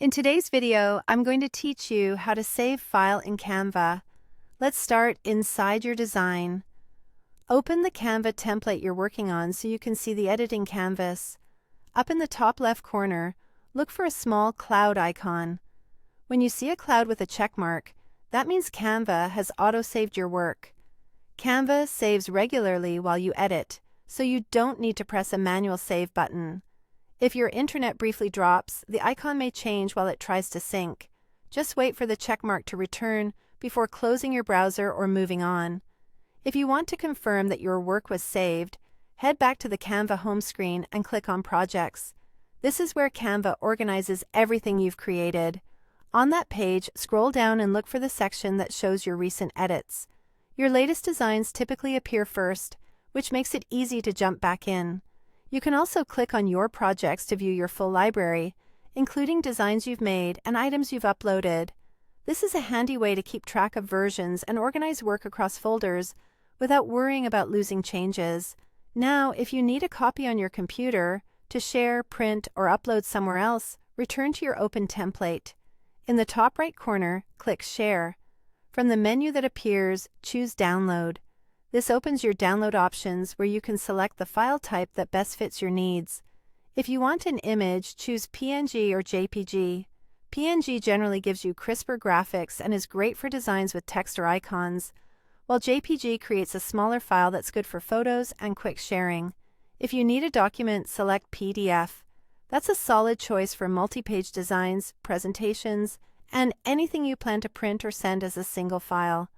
In today's video, I'm going to teach you how to save file in Canva. Let's start inside your design. Open the Canva template you're working on so you can see the editing canvas. Up in the top left corner, look for a small cloud icon. When you see a cloud with a check mark, that means Canva has auto-saved your work. Canva saves regularly while you edit, so you don't need to press a manual save button. If your internet briefly drops, the icon may change while it tries to sync. Just wait for the checkmark to return before closing your browser or moving on. If you want to confirm that your work was saved, head back to the Canva home screen and click on Projects. This is where Canva organizes everything you've created. On that page, scroll down and look for the section that shows your recent edits. Your latest designs typically appear first, which makes it easy to jump back in. You can also click on your projects to view your full library, including designs you've made and items you've uploaded. This is a handy way to keep track of versions and organize work across folders without worrying about losing changes. Now, if you need a copy on your computer to share, print, or upload somewhere else, return to your open template. In the top right corner, click Share. From the menu that appears, choose Download. This opens your download options where you can select the file type that best fits your needs. If you want an image, choose PNG or JPG. PNG generally gives you crisper graphics and is great for designs with text or icons, while JPG creates a smaller file that's good for photos and quick sharing. If you need a document, select PDF. That's a solid choice for multi-page designs, presentations, and anything you plan to print or send as a single file.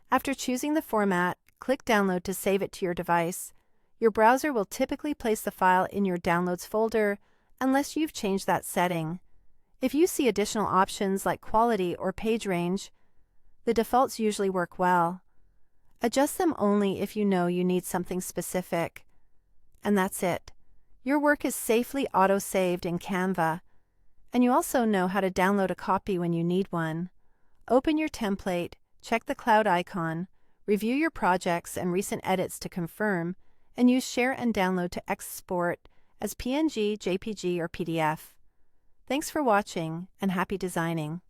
After choosing the format, click Download to save it to your device. Your browser will typically place the file in your Downloads folder unless you've changed that setting. If you see additional options like quality or page range, the defaults usually work well. Adjust them only if you know you need something specific. And that's it. Your work is safely auto-saved in Canva, and you also know how to download a copy when you need one. Open your template, check the cloud icon, review your projects and recent edits to confirm, and use Share and Download to export as PNG, JPG, or PDF. Thanks for watching, and happy designing!